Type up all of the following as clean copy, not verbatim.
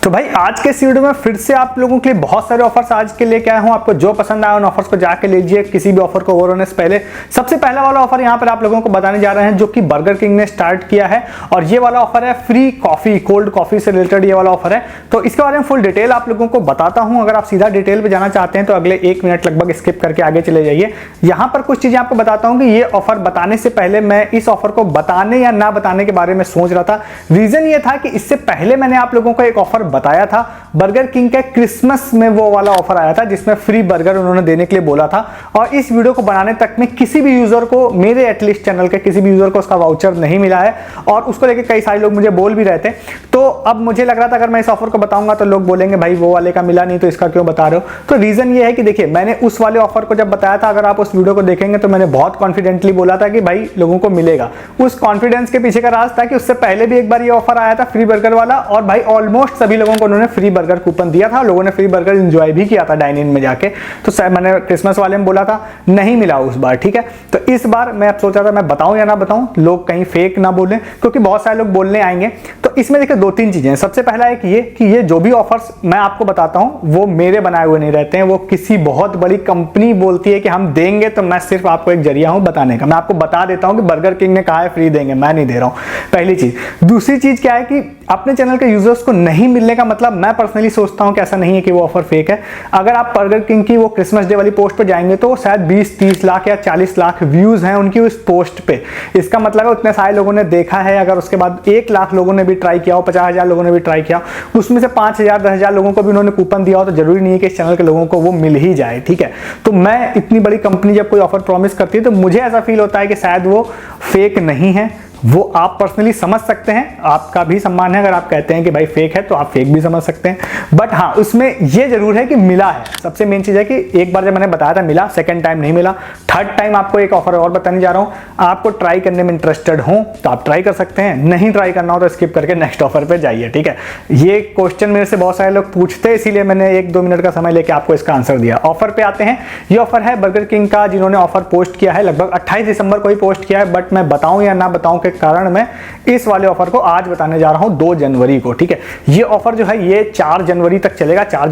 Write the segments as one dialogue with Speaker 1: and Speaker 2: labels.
Speaker 1: तो भाई आज के इस वीडियो में फिर से आप लोगों के लिए बहुत सारे ऑफर्स आज के लेके आया हूं। आपको जो पसंद आया उन ऑफर्स को जाके लीजिए, किसी भी ऑफर को ओवर होने से पहले। सबसे पहला वाला ऑफर यहां पर आप लोगों को बताने जा रहे हैं जो कि बर्गर किंग ने स्टार्ट किया है, और ये वाला ऑफर है फ्री कॉफी, कोल्ड कॉफी से रिलेटेड ये वाला ऑफर है। तो इसके बारे में फुल डिटेल आप लोगों को बताता हूं। अगर आप सीधा डिटेल पे जाना चाहते हैं तो अगले 1 मिनट लगभग स्किप करके आगे चले जाइए। यहां पर कुछ चीजें आपको बताता हूं कि ये ऑफर बताने से पहले मैं इस ऑफर को बताने या ना बताने के बारे में सोच रहा था। रीजन ये था कि इससे पहले मैंने आप लोगों को एक ऑफर बताया था, बर्गर किंग के क्रिसमस में वो वाला ऑफर आया था जिसमें फ्री बर्गर उन्होंने देने के लिए बोला था। और इस वीडियो को बनाने तक में किसी भी यूजर को, मेरे एटलीस्ट चैनल के किसी भी यूजर को उसका वाउचर नहीं मिला है, और उसको लेके कई सारे लोग मुझे बोल भी रहे थे। तो अब मुझे लग रहा था अगर मैं इस ऑफर को बताऊंगा तो लोग बोलेंगे भाई वो वाले का मिला नहीं तो इसका क्यों बता रहे हो। तो रीजन ये है कि देखिए, मैंने उस वाले ऑफर को जब बताया था, अगर आप उस वीडियो को देखेंगे तो मैंने बहुत कॉन्फिडेंटली बोला था कि भाई लोगों को मिलेगा। उस कॉन्फिडेंस के पीछे का राज था कि उससे पहले भी एक बार ये ऑफर आया था फ्री बर्गर वाला, और भाई ऑलमोस्ट सभी लोगों को उन्होंने फ्री बर्गर कूपन दिया था, लोगों ने फ्री बर्गर एंजॉय भी किया था डाइन इन में जाके। तो शायद मैंने क्रिसमस वाले में बोला था, नहीं मिला उस बार, ठीक है। तो इस बार मैं अब सोच रहा था मैं बताऊं या ना बताऊं, लोग कहीं फेक ना बोलें, क्योंकि बहुत सारे लोग बोलने आएंगे। तो इसमें देखिए 2-3 चीजें हैं। सबसे पहला है कि ये जो भी ऑफर्स मैं आपको बताता हूं वो मेरे बनाए हुए नहीं रहते हैं, वो किसी बहुत बड़ी कंपनी बोलती है कि हम देंगे, तो मैं सिर्फ आपको एक जरिया हूं बताने का। मैं आपको बता देता हूं कि बर्गर किंग ने कहा है फ्री देंगे, मैं नहीं दे रहा हूं, पहली चीज। दूसरी चीज क्या है कि अपने चैनल के यूजर्स को नहीं मिलने का मतलब, मैं पर्सनली सोचता हूं कि ऐसा नहीं है कि वो ऑफर फेक है। अगर आप बर्गर किंग की वो क्रिसमस डे वाली पोस्ट पे जाएंगे तो शायद 20-30 लाख या 40 लाख व्यूज हैं उनकी उस पोस्ट पे। इसका मतलब है उतने सारे लोगों ने देखा है। अगर उसके बाद 1 लाख लोगों ने भी ट्राई किया हो, 50,000 लोगों ने भी ट्राई किया, उसमें से 5,000 10,000 लोगों को भी उन्होंने कूपन दिया हो, तो जरूरी नहीं है कि इस चैनल के लोगों को वो मिल ही जाए, ठीक है। तो मैं, इतनी बड़ी कंपनी जब कोई ऑफर प्रॉमिस करती है तो मुझे ऐसा फील होता है कि शायद वो फेक नहीं है। वो आप पर्सनली समझ सकते हैं, आपका भी सम्मान है। अगर आप कहते हैं कि भाई फेक है तो आप फेक भी समझ सकते हैं, बट हाँ उसमें ये जरूर है कि मिला है। सबसे मेन चीज है कि एक बार जब मैंने बताया था मिला, सेकंड टाइम नहीं मिला, थर्ड टाइम आपको एक ऑफर और बताने जा रहा हूं। आपको ट्राई करने में इंटरेस्टेड हो तो आप ट्राई कर सकते हैं, नहीं ट्राई करना हो तो स्किप करके नेक्स्ट ऑफर पे जाइए, ठीक है। ये क्वेश्चन मेरे से बहुत सारे लोग पूछते हैं, इसीलिए मैंने 1-2 मिनट का समय लेके आपको इसका आंसर दिया। ऑफर पे आते हैं। ये ऑफर है बर्गर किंग का, जिन्होंने ऑफर पोस्ट किया है लगभग 28 दिसंबर को ही पोस्ट किया है, बट मैं बताऊं या ना बताऊं के कारण मैं इस वाले ऑफर को आज बताने जा रहा हूं 2 जनवरी को, ठीक है। ये ऑफर जो है ये 4 जनवरी तक चलेगा। 4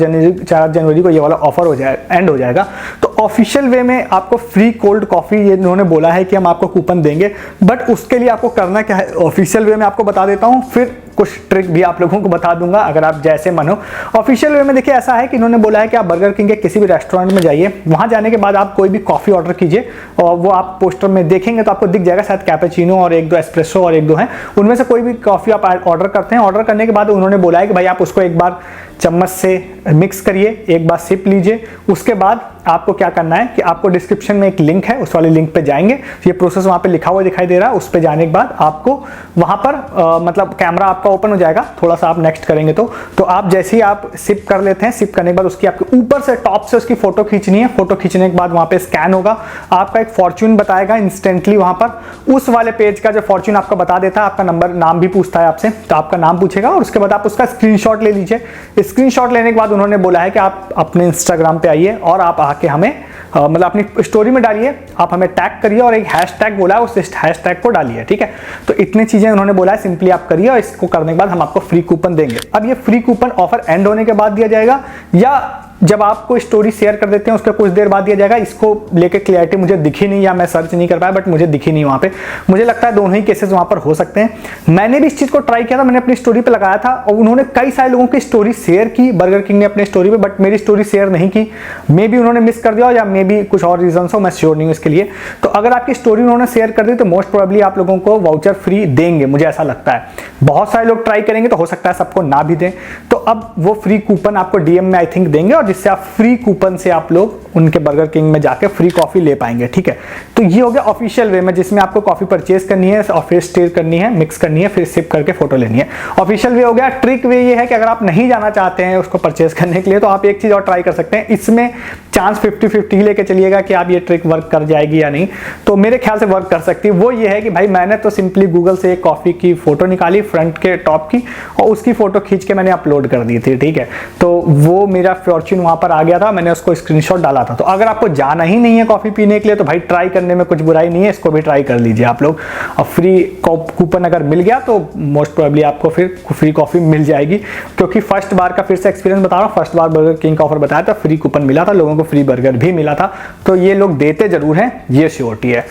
Speaker 1: जनवरी को ये वाला ऑफर हो जाए, एंड हो जाएगा। तो ऑफिशियल वे में आपको फ्री कोल्ड कॉफी ये इन्होंने बोला है कि हम आपको कूपन देंगे, बट उसके लिए आपको करना क्या है ऑफिशियल वे में आपको बता देता हूं, फिर कुछ ट्रिक भी आप लोगों को बता दूंगा अगर आप जैसे मन हो। ऑफिशियल वे में देखिए ऐसा है कि इन्होंने बोला है कि आप बर्गर किंग के किसी भी रेस्टोरेंट में जाइए, वहां जाने के बाद आप कोई भी कॉफी ऑर्डर कीजिए, और वो आप पोस्टर में देखेंगे तो आपको दिख जाएगा, शायद कैपेचिनो और 1-2 एस्प्रेसो और 1-2 हैं, उनमें से कोई भी कॉफी आप ऑर्डर करते हैं। ऑर्डर करने के बाद उन्होंने बोला है कि भाई आप उसको एक बार चम्मच से मिक्स करिए, एक बार सिप लीजिए। उसके बाद आपको क्या करना है कि आपको डिस्क्रिप्शन में एक लिंक है, उस वाले लिंक पे जाएंगे, ये प्रोसेस वहां पे लिखा हुआ दिखाई दे रहा है। उस पे जाने के बाद आपको वहां पर मतलब कैमरा आपका ओपन हो जाएगा, थोड़ा सा आप नेक्स्ट करेंगे तो आप जैसे ही आप सिप कर लेते हैं, सिप करने के बाद उसकी आपके ऊपर से टॉप से उसकी फोटो खींचनी है। फोटो खींचने के बाद वहां पे स्कैन होगा, आपका एक फॉर्च्यून बताएगा इंस्टेंटली वहां पर। उस वाले पेज का जो फॉर्च्यून आपको बता देता है, आपका नंबर, नाम भी पूछता है आपसे, तो आपका नाम पूछेगा और उसके बाद आप उसका स्क्रीनशॉट ले लीजिए। स्क्रीनशॉट लेने के बाद उन्होंने बोला है कि आप अपने इंस्टाग्राम पे आइए और आप आके हमें मतलब अपनी स्टोरी में डालिए, आप हमें टैग करिए और एक हैशटैग बोला है, उस हैशटैग को डालिए, ठीक है। तो इतनी चीजें उन्होंने बोला है, सिंपली आप करिए और इसको करने के बाद हम आपको फ्री कूपन देंगे। अब ये फ्री कूपन ऑफर एंड होने के बाद दिया जाएगा या जब आपको स्टोरी शेयर कर देते हैं उसके कुछ देर बाद दिया जाएगा। इसको लेके क्लैरिटी मुझे दिखी नहीं, या मैं सर्च नहीं कर पाया, बट मुझे दिखी नहीं वहां पे। मुझे लगता है दोनों ही केसेस वहां पर हो सकते हैं। मैंने भी इस चीज को ट्राई किया था, मैंने अपनी स्टोरी पे लगाया था और उन्होंने कई सारे लोगों की स्टोरी शेयर की, बर्गर किंग ने अपनी स्टोरी पे, बट मेरी स्टोरी शेयर नहीं की। मे बी उन्होंने मिस कर दिया या मे बी कुछ और रीजन हो, मैं श्योर नहीं हूं इसके लिए। तो अगर आपकी स्टोरी उन्होंने शेयर कर दी तो मोस्ट प्रोबेबली आप लोगों को वाउचर फ्री देंगे, मुझे ऐसा लगता है। बहुत सारे लोग ट्राई करेंगे तो हो सकता है सबको ना भी दें। तो अब वो फ्री कूपन आपको डीएम में आई थिंक देंगे, और जिससे आप फ्री कूपन से आप लोग उनके बर्गर किंग में जाके फ्री कॉफी ले पाएंगे, ठीक है। तो ये हो गया ऑफिशियल वे में, जिसमें आपको कॉफी परचेज करनी है और फिर स्टीर करनी है, मिक्स करनी है, फिर सिप करके फोटो लेनी है। ऑफिशियल वे हो गया। ट्रिक वे ये है कि अगर आप नहीं जाना चाहते हैं उसको परचेज करने के लिए तो आप एक चीज और ट्राई कर सकते हैं। इसमें चांस 50-50 लेके चलिएगा कि आप ये ट्रिक वर्क कर जाएगी या नहीं। तो मेरे ख्याल से वर्क कर सकती है। वो ये है कि भाई मैंने तो सिंपली गूगल से एक कॉफी की फोटो निकाली फ्रंट के टॉप की, और उसकी फोटो खींच के मैंने अपलोड कर दी थी, ठीक है। तो वो मेरा फॉर्च्यून वहां पर आ गया था, मैंने उसको स्क्रीनशॉट डाला रहा था। तो अगर आपको जाना ही नहीं है कॉफ़ी पीने के लिए तो भाई ट्राई करने में कुछ बुराई नहीं है, इसको भी ट्राई कर लीजिए आप लोग। और फ्री कूपन अगर मिल गया तो मोस्ट प्रोबेबली आपको फिर फ्री कॉफ़ी मिल जाएगी, क्योंकि फर्स्ट बार का फिर से एक्सपीरियंस बता रहा हूँ, फर्स्ट बार बर्गर किंग का ऑफर बताया था, फ्री कूपन मिला था, लोगों को फ्री बर्गर भी मिला था। तो ये लोग देते जरूर हैं, ये श्योरिटी है।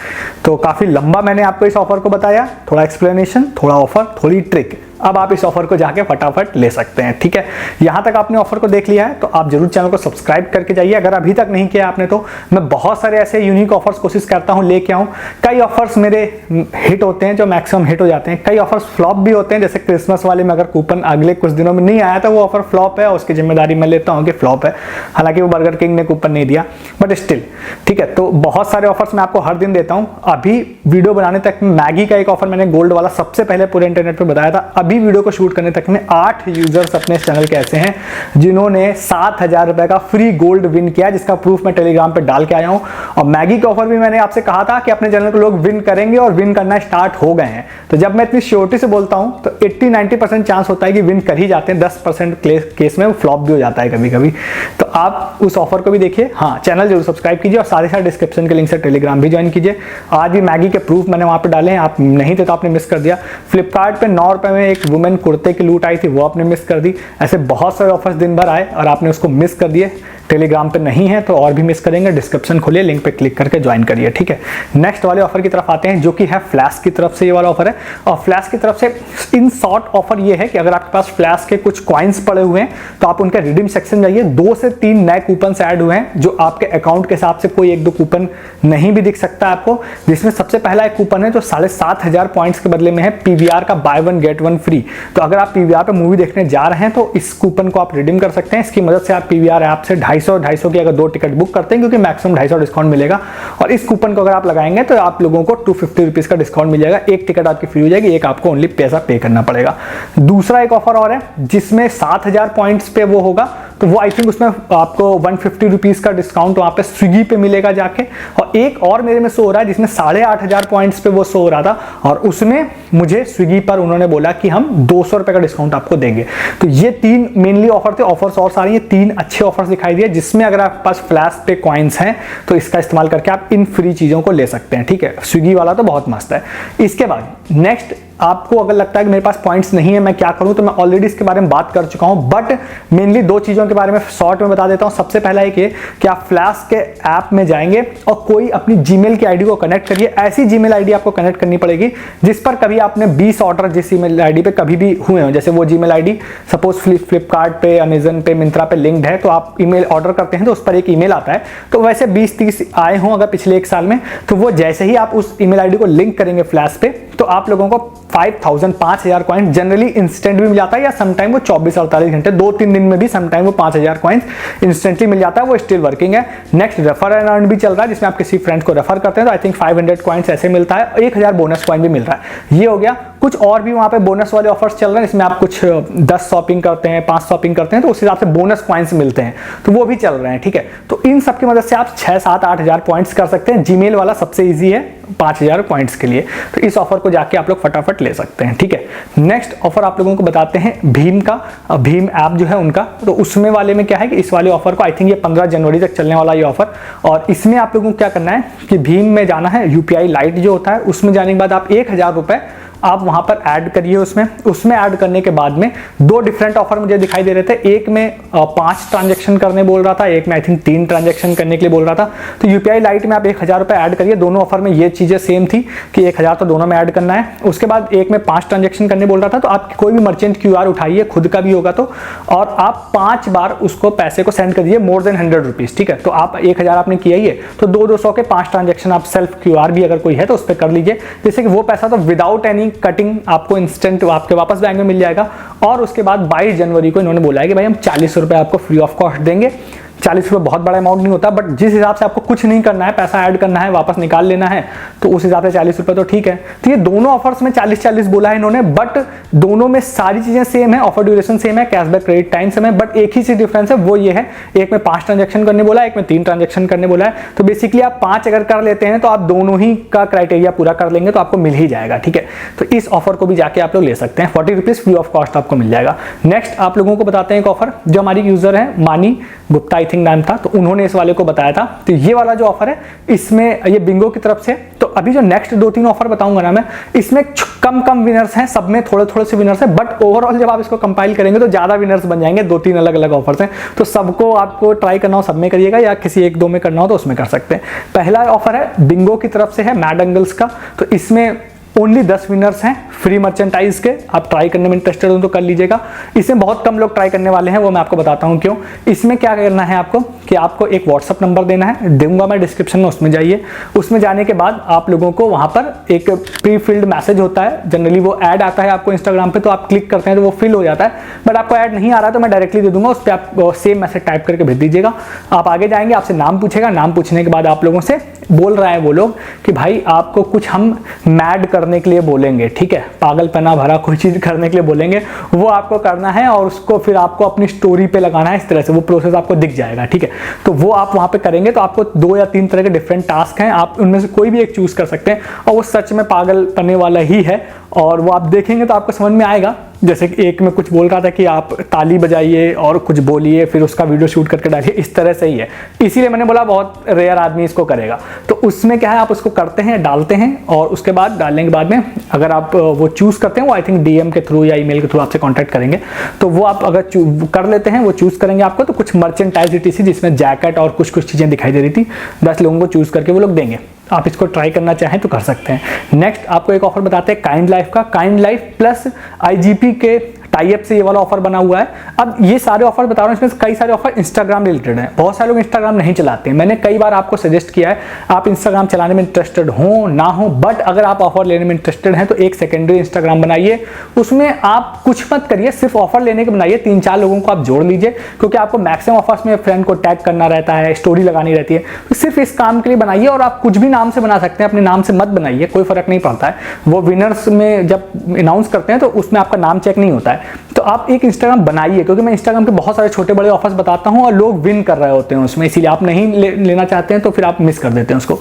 Speaker 1: तो काफ़ी लंबा मैंने आपको इस ऑफर को बताया, थोड़ा एक्सप्लेनेशन, थोड़ा ऑफर, थोड़ी ट्रिक। अब आप इस ऑफर को जाके फटाफट ले सकते हैं, ठीक है। यहां तक आपने ऑफर को देख लिया है तो आप जरूर चैनल को सब्सक्राइब करके जाइए, अगर अभी तक नहीं किया आपने तो। मैं बहुत सारे ऐसे यूनिक ऑफर्स कोशिश करता हूं लेके आऊं। कई ऑफर्स मेरे हिट होते हैं, जो मैक्सिमम हिट हो जाते हैं, कई ऑफर्स फ्लॉप भी होते हैं, जैसे क्रिसमस वाले में अगर कूपन अगले कुछ दिनों में नहीं आया तो वो ऑफर फ्लॉप है, उसकी जिम्मेदारी मैं लेता हूँ कि फ्लॉप है, हालांकि वो बर्गर किंग ने कूपन नहीं दिया, बट स्टिल ठीक है। तो बहुत सारे ऑफर्स मैं आपको हर दिन देता हूँ। अभी वीडियो बनाने तक मैगी का एक ऑफर मैंने गोल्ड वाला सबसे पहले पूरे इंटरनेट पर बताया था। अभी वीडियो को शूट करने तक में 8 यूजर्स अपने चैनल के ऐसे हैं जिन्होंने 7,000 रुपए का फ्री गोल्ड विन किया, जिसका प्रूफ मैं टेलीग्राम पे डाल के आया हूं। और मैगी के ऑफर भी मैंने आपसे कहा था कि अपने चैनल को लोग विन करेंगे और विन करना स्टार्ट हो गए हैं। तो जब मैं इतनी श्योरिटी से बोलता हूं तो 80-90% चांस होता है कि विन कर ही जाते हैं, 10% केस में फ्लॉप भी हो जाता है कभी कभी। तो आप उस ऑफर को भी देखिए। हाँ, चैनल जरूर सब्सक्राइब कीजिए और साथ ही साथ डिस्क्रिप्शन के लिंक से टेलीग्राम भी ज्वाइन कीजिए। आज भी मैगी के प्रूफ मैंने वहां पर डाले हैं, आप नहीं थे तो आपने मिस कर दिया। फ्लिपकार्ट पे 9 रुपए में एक वुमेन कुर्ते की लूट आई थी, वो आपने मिस कर दी। ऐसे बहुत सारे ऑफर्स दिन भर आए और आपने उसको मिस कर दिए। टेलीग्राम पे नहीं है तो और भी मिस करेंगे, डिस्क्रिप्शन खोलिए, लिंक पे क्लिक करके ज्वाइन करिए, ठीक है। नेक्स्ट वाले ऑफर की तरफ आते हैं, जो कि है फ्लैश की तरफ से ये वाला ऑफर है। और फ्लैश की तरफ से इन शॉर्ट ऑफर ये है कि अगर आपके पास फ्लैश के कुछ कॉइन्स पड़े हुए हैं तो आप उनके रिडीम सेक्शन जाइए। 2 से 3 नए कूपन ऐड हुए हैं, जो आपके अकाउंट के हिसाब से कोई 1-2 कूपन नहीं भी दिख सकता है आपको, जिसमें सबसे पहला एक कूपन है जो 7,500 पॉइंट्स के बदले में है पीवीआर का बाय 1 गेट 1 फ्री। तो अगर आप पीवीआर पे मूवी देखने जा रहे हैं तो इस कूपन को आप रिडीम कर सकते हैं। इसकी मदद से आप पीवीआर ऐप से 250 की अगर 2 टिकट बुक करते हैं, क्योंकि मैक्सिमम 250 डिस्काउंट मिलेगा, और इस कूपन को अगर आप लगाएंगे तो आप लोगों को 250 रुपीज का डिस्काउंट मिल जाएगा। एक टिकट आपकी फ्री हो जाएगी, एक आपको ओनली पैसा पे करना पड़ेगा। दूसरा एक ऑफर और है जिसमें 7,000 पॉइंट्स पे वो होगा, तो वो आई थिंक उसमें आपको 150 रुपीज का डिस्काउंट वहां पे स्विगी पे मिलेगा जाके। और एक और मेरे में शो हो रहा है जिसमें 8,500 पॉइंट्स पे वो शो हो रहा था, और उसमें मुझे स्विगी पर उन्होंने बोला कि हम 200 रुपए का डिस्काउंट आपको देंगे। तो ये 3 मेनली ऑफर थे, ऑफर्स और सारे, ये 3 अच्छे ऑफर्स दिखाई दिए, जिसमें अगर आपके पास फ्लैश पे कॉइन्स हैं तो इसका इस्तेमाल करके आप इन फ्री चीजों को ले सकते हैं, ठीक है। स्विगी वाला तो बहुत मस्त है। इसके बाद नेक्स्ट, आपको अगर लगता है कि मेरे पास पॉइंट्स नहीं है, मैं क्या करूं, तो मैं ऑलरेडी इसके बारे में बात कर चुका हूं, बट मेनली 2 चीजों के बारे में शॉर्ट में बता देता हूं। सबसे पहला एक ये कि आप फ्लैश के ऐप में जाएंगे और कोई अपनी जीमेल की आईडी को कनेक्ट करिए। ऐसी जीमेल आईडी आपको कनेक्ट करनी पड़ेगी जिस पर कभी आपने 20 ऑर्डर जिस ईमेल आईडी पे कभी भी हुए हो, जैसे वो जीमेल आईडी सपोज फ्लिपकार्ट पे, अमेजन पे, मिंत्रा पे लिंक्ड है, तो आप ईमेल ऑर्डर करते हैं तो उस पर एक ईमेल आता है। तो वैसे 20-30 आए हों अगर पिछले 1 साल में, तो वो जैसे ही आप उस ईमेल आईडी को लिंक करेंगे फ्लैश पे, तो आप लोगों को 5,000 कॉइन जनरली इंस्टेंट भी मिल जाता है, या समटाइम वो 24-48 घंटे 2-3 दिन में भी समटाइम वो 5,000 कॉइन्स इंस्टेंटली मिल जाता है। वो स्टिल वर्किंग है। नेक्स्ट, रेफर एंड अर्न भी चल रहा है, जिसमें आप किसी फ्रेंड को रेफर करते हैं तो आई थिंक 500 कॉइन्स ऐसे मिलता है, 1,000 बोनस कॉइन भी मिल रहा है। ये हो गया। कुछ और भी वहां पे बोनस वाले ऑफर्स चल रहे हैं, इसमें आप कुछ 10 शॉपिंग करते हैं, 5 शॉपिंग करते हैं तो उस हिसाब से बोनस पॉइंट्स मिलते हैं, तो वो भी चल रहे हैं, ठीक है। तो इन सब की मदद से आप 6-7-8,000 पॉइंट्स कर सकते हैं। जीमेल वाला सबसे ईजी है 5,000 पॉइंट्स के लिए, तो इस ऑफर को जाके आप लोग फटाफट ले सकते हैं, ठीक है। नेक्स्ट ऑफर आप लोगों को बताते हैं भीम का। भीम ऐप जो है उनका, तो उसमें वाले में क्या है कि इस वाले ऑफर को आई थिंक ये 15 जनवरी तक चलने वाला ये ऑफर। और इसमें आप लोगों को क्या करना है कि भीम में जाना है, यूपीआई लाइट जो होता है उसमें जाने के बाद आप 1,000 रुपए आप वहां पर ऐड करिए। उसमें ऐड करने के बाद में 2 डिफरेंट ऑफर मुझे दिखाई दे रहे थे। एक में 5 ट्रांजेक्शन करने बोल रहा था, एक में आई थिंक 3 ट्रांजेक्शन करने के लिए बोल रहा था। तो यूपीआई लाइट में आप 1,000 रुपए ऐड करिए। दोनों ऑफर में ये चीजें सेम थी कि 1,000 तो दोनों में ऐड करना है। उसके बाद एक में 5 ट्रांजेक्शन करने बोल रहा था, तो आप कोई भी मर्चेंट क्यूआर उठाइए, खुद का भी होगा तो, और आप 5 बार उसको पैसे को सेंड करिए मोर देन 100 रुपीज, ठीक है। तो आप 1,000 आपने किया ही है, तो 200 के 5 ट्रांजेक्शन आप सेल्फ क्यूआर भी अगर कोई है तो उस पर कर लीजिए, जिससे कि वो पैसा तो विदाउट एनी कटिंग आपको इंस्टेंट आपके वापस बैंक में मिल जाएगा। और उसके बाद 22 जनवरी को इन्होंने बोला है कि भाई हम 40 रुपए आपको फ्री ऑफ कॉस्ट देंगे। 40 रुपए बहुत बड़ा अमाउंट नहीं होता, बट जिस हिसाब से आपको कुछ नहीं करना है, पैसा ऐड करना है, वापस निकाल लेना है, तो उस हिसाब से 40 रुपए तो ठीक है। तो ये दोनों ऑफर्स में 40-40 बोला है इन्होंने, बट दोनों में सारी चीजें सेम है, ऑफर ड्यूरेशन सेम है, कैशबैक क्रेडिट टाइम सेम है, बट एक ही चीज डिफरेंस है, वो ये है एक में 5 ट्रांजेक्शन करने बोला है, एक में 3 ट्रांजेक्शन करने बोला है। तो बेसिकली आप 5 अगर कर लेते हैं तो आप दोनों ही का क्राइटेरिया पूरा कर लेंगे तो आपको मिल ही जाएगा, ठीक है। तो इस ऑफर को भी जाके आप लोग ले सकते हैं, 40 रुपीज फ्री ऑफ कॉस्ट आपको मिल जाएगा। नेक्स्ट आप लोगों को बताते हैं एक ऑफर जो हमारी यूजर है मानी गुप्ता आई थिंक नाम था, तो उन्होंने इस वाले को बताया था। तो ये वाला जो ऑफर है इसमें ये बिंगो की तरफ से। तो अभी जो नेक्स्ट 2-3 ऑफर बताऊंगा ना मैं, इसमें कम विनर्स हैं, सब में थोड़े से विनर्स हैं, बट ओवरऑल जब आप इसको कंपाइल करेंगे तो ज्यादा विनर्स बन जाएंगे। 2-3 अलग ऑफर्स हैं, तो सबको आपको ट्राई करना हो सब में करिएगा, या किसी 1-2 में करना हो तो उसमें कर सकते हैं। पहला ऑफर है बिंगो की तरफ से है, मैड एंगल्स का। तो इसमें ओनली 10 विनर्स हैं फ्री मर्चेंटाइज के। आप ट्राई करने में इंटरेस्टेड हो तो कर लीजिएगा। इसमें बहुत कम लोग ट्राई करने वाले हैं, वो मैं आपको बताता हूं क्यों। इसमें क्या करना है आपको कि आपको एक व्हाट्सअप नंबर देना है, दूंगा मैं डिस्क्रिप्शन में, उसमें जाइए। उसमें जाने के बाद आप लोगों को वहां पर एक प्री फिल्ड मैसेज होता है, जनरली वो ऐड आता है आपको इंस्टाग्राम पे, तो आप क्लिक करते हैं तो वो फिल हो जाता है। बट आपको ऐड नहीं आ रहा तो मैं डायरेक्टली दे दूंगा, उस पर आप सेम मैसेज टाइप करके भेज दीजिएगा। आप आगे जाएंगे, आपसे नाम पूछेगा, नाम पूछने के बाद आप लोगों से बोल रहा है वो लोग कि भाई आपको कुछ हम मैड करने के लिए बोलेंगे, ठीक है, पागलपना भरा कोई चीज करने के लिए बोलेंगे, वो आपको करना है और उसको फिर आपको अपनी स्टोरी पे लगाना है। इस तरह से वो प्रोसेस आपको दिख जाएगा, ठीक है। तो वो आप वहां पे करेंगे तो आपको 2 या 3 तरह के डिफरेंट टास्क हैं, आप उनमें से कोई भी एक चूज कर सकते हैं, और वो सच में पागलपने वाला ही है। और वो आप देखेंगे तो आपको समझ में आएगा। जैसे कि एक में कुछ बोल रहा था कि आप ताली बजाइए और कुछ बोलिए, फिर उसका वीडियो शूट करके डालिए, इस तरह से ही है। इसीलिए मैंने बोला बहुत रेयर आदमी इसको करेगा। तो उसमें क्या है, आप उसको करते हैं, डालते हैं, और उसके बाद डालने के बाद में अगर आप वो चूज करते हैं, वो आई थिंक डीएम के थ्रू या ईमेल के थ्रू आपसे कांटेक्ट करेंगे। तो वो आप अगर कर लेते हैं, वो चूज करेंगे आपको, तो कुछ मर्चेंटाइज थी जिसमें जैकेट और कुछ चीजें दिखाई दे रही थी, 10 लोगों को चूज करके वो लोग देंगे। आप इसको ट्राई करना चाहें तो कर सकते हैं। नेक्स्ट आपको एक ऑफर बताते हैं काइंड लाइफ का। काइंड लाइफ प्लस आईजीपी के टाई अप से ये वाला ऑफर बना हुआ है। अब ये सारे ऑफर बता रहा हूँ, इसमें कई सारे ऑफर इंस्टाग्राम रिलेटेड हैं। बहुत सारे लोग इंस्टाग्राम नहीं चलाते हैं, मैंने कई बार आपको सजेस्ट किया है, आप इंस्टाग्राम चलाने में इंटरेस्टेड हो ना हो, बट अगर आप ऑफर लेने में इंटरेस्टेड हैं तो एक सेकेंडरी इंस्टाग्राम बनाइए। उसमें आप कुछ मत करिए, सिर्फ ऑफर लेने के बनाइए। 3-4 लोगों को आप जोड़ लीजिए, क्योंकि आपको मैक्सिमम ऑफर्स में फ्रेंड को टैग करना रहता है, स्टोरी लगानी रहती है। तो सिर्फ इस काम के लिए बनाइए, और आप कुछ भी नाम से बना सकते हैं, अपने नाम से मत बनाइए, कोई फर्क नहीं पड़ता है। वो विनर्स में जब अनाउंस करते हैं तो उसमें आपका नाम चेक नहीं होता है। तो आप एक इंस्टाग्राम बनाइए, क्योंकि मैं इंस्टाग्राम के बहुत सारे छोटे बड़े ऑफर्स बताता हूं और लोग विन कर रहे होते हैं उसमें, इसीलिए आप नहीं लेना चाहते हैं तो फिर आप मिस कर देते हैं उसको।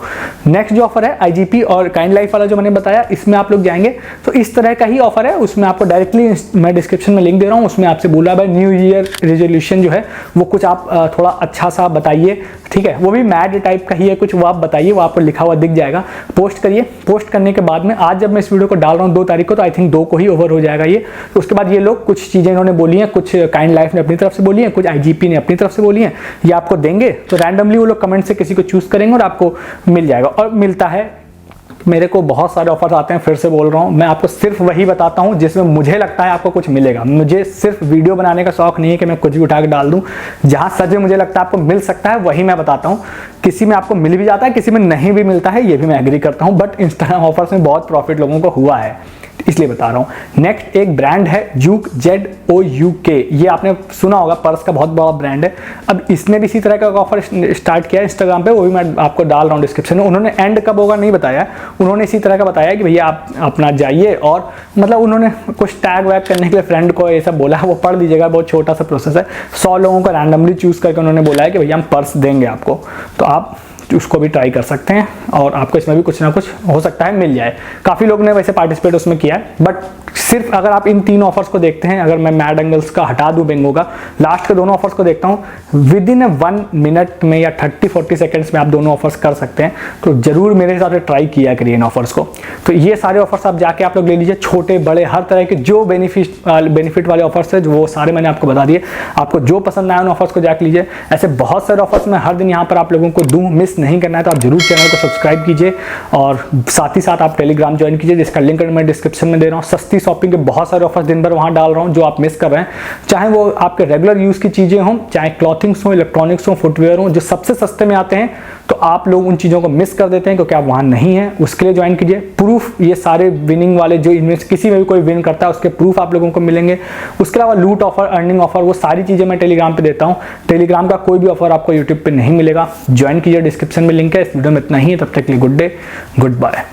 Speaker 1: नेक्स्ट जो ऑफर है आईजीपी और काइंड लाइफ वाला जो मैंने बताया, इसमें आप लोग जाएंगे तो इस तरह का ही ऑफर है। उसमें आपको डायरेक्टली मैं डिस्क्रिप्शन में लिंक दे रहा हूँ, उसमें आपसे बोला भाई न्यू ईयर रेजोल्यूशन जो है वो कुछ आप थोड़ा अच्छा सा बताइए, ठीक है, वो भी मैड टाइप का ही है कुछ, वो आप बताइए, वो आपको लिखा हुआ दिख जाएगा। पोस्ट करिए, पोस्ट करने के बाद में आज जब मैं इस वीडियो को डाल रहा हूँ 2 तारीख को, तो आई थिंक 2 को ही ओवर हो जाएगा ये। तो उसके बाद ये लोग कुछ चीजें इन्होंने बोली हैं, कुछ काइंड लाइफ ने अपनी तरफ से बोली है, कुछ आईजीपी ने अपनी तरफ से बोली है, ये आपको देंगे। तो रैंडमली वो लोग कमेंट से किसी को चूज करेंगे और आपको मिल जाएगा। और मिलता है, मेरे को बहुत सारे ऑफर्स आते हैं, फिर से बोल रहा हूँ, मैं आपको सिर्फ वही बताता हूँ जिसमें मुझे लगता है आपको कुछ मिलेगा। मुझे सिर्फ वीडियो बनाने का शौक नहीं है कि मैं कुछ भी उठा के डाल दूं। जहां सच में मुझे लगता है आपको मिल सकता है वही मैं बताता हूँ। किसी में आपको मिल भी जाता है, किसी में नहीं भी मिलता है, ये भी मैं एग्री करता हूँ, बट इंस्टाग्राम ऑफर्स में बहुत प्रॉफिट लोगों को हुआ है, इसलिए बता रहा हूं। नेक्स्ट एक ब्रांड है जूक, ZOUK, ये आपने सुना होगा, पर्स का बहुत बड़ा ब्रांड है। अब इसने भी इसी तरह का ऑफर स्टार्ट किया है इंस्टाग्राम पे, वो भी मैं आपको डाल रहा हूं डिस्क्रिप्शन में। उन्होंने एंड कब होगा नहीं बताया, उन्होंने इसी तरह का बताया कि भैया आप अपना जाइए, और मतलब उन्होंने कुछ टैग वैग करने के लिए फ्रेंड को ये सब बोला है, वो पढ़ लीजिएगा, बहुत छोटा सा प्रोसेस है। 100 लोगों को रैंडमली चूज करके उन्होंने बोला है कि भैया हम पर्स देंगे आपको, तो आप उसको भी ट्राई कर सकते हैं, और आपको इसमें भी कुछ ना कुछ हो सकता है मिल जाए। काफ़ी लोग ने वैसे पार्टिसिपेट उसमें किया है, बट सिर्फ अगर आप इन 3 ऑफर्स को देखते हैं, अगर मैं मैड एंगल्स का हटा दूं, बिंगो का, लास्ट के दोनों ऑफर्स को देखता हूं, विद इन 1 मिनट में या 30-40 सेकंड्स में आप दोनों ऑफर्स कर सकते हैं। तो जरूर मेरे हिसाब से ट्राई किया करिए इन ऑफर्स को। तो ये सारे ऑफर्स आप जाके आप लोग ले लीजिए, छोटे बड़े हर तरह के जो बेनिफिट वाले ऑफर्स है, जो वो सारे मैंने आपको बता दिए। आपको जो पसंद आया उन ऑफर्स को जाके लीजिए। ऐसे बहुत सारे ऑफर्स मैं हर दिन यहाँ पर आप लोगों को दूँ, मिस नहीं करना है तो आप जरूर चैनल को सब्सक्राइब कीजिए, और साथ ही साथ आप टेलीग्राम ज्वाइन कीजिए, जिसका लिंक मैं डिस्क्रिप्शन में दे रहा हूँ। सस्ती शॉपिंग के बहुत सारे ऑफर्स दिन भर वहां डाल रहा हूं, जो आप मिस कर रहे हैं, चाहे वो आपके रेगुलर यूज की चीजें हों, चाहे क्लॉथिंग्स हो, इलेक्ट्रॉनिक्स हो, फुटवेयर हो, जो सबसे सस्ते में आते हैं, तो आप लोग उन चीजों को मिस कर देते हैं क्योंकि आप वहां नहीं है। उसके लिए ज्वाइन कीजिए। प्रूफ, ये सारे विनिंग वाले जो इनमें किसी में भी कोई विन करता है उसके प्रूफ आप लोगों को मिलेंगे। उसके अलावा लूट ऑफर, अर्निंग ऑफर, वो सारी चीजें मैं टेलीग्राम पे देता हूं। टेलीग्राम का कोई भी ऑफर आपको यूट्यूब पे नहीं मिलेगा। ज्वाइन कीजिए, डिस्क्रिप्शन में लिंक है। इस वीडियो में इतना ही है, तब तक के लिए गुड डे, गुड बाय।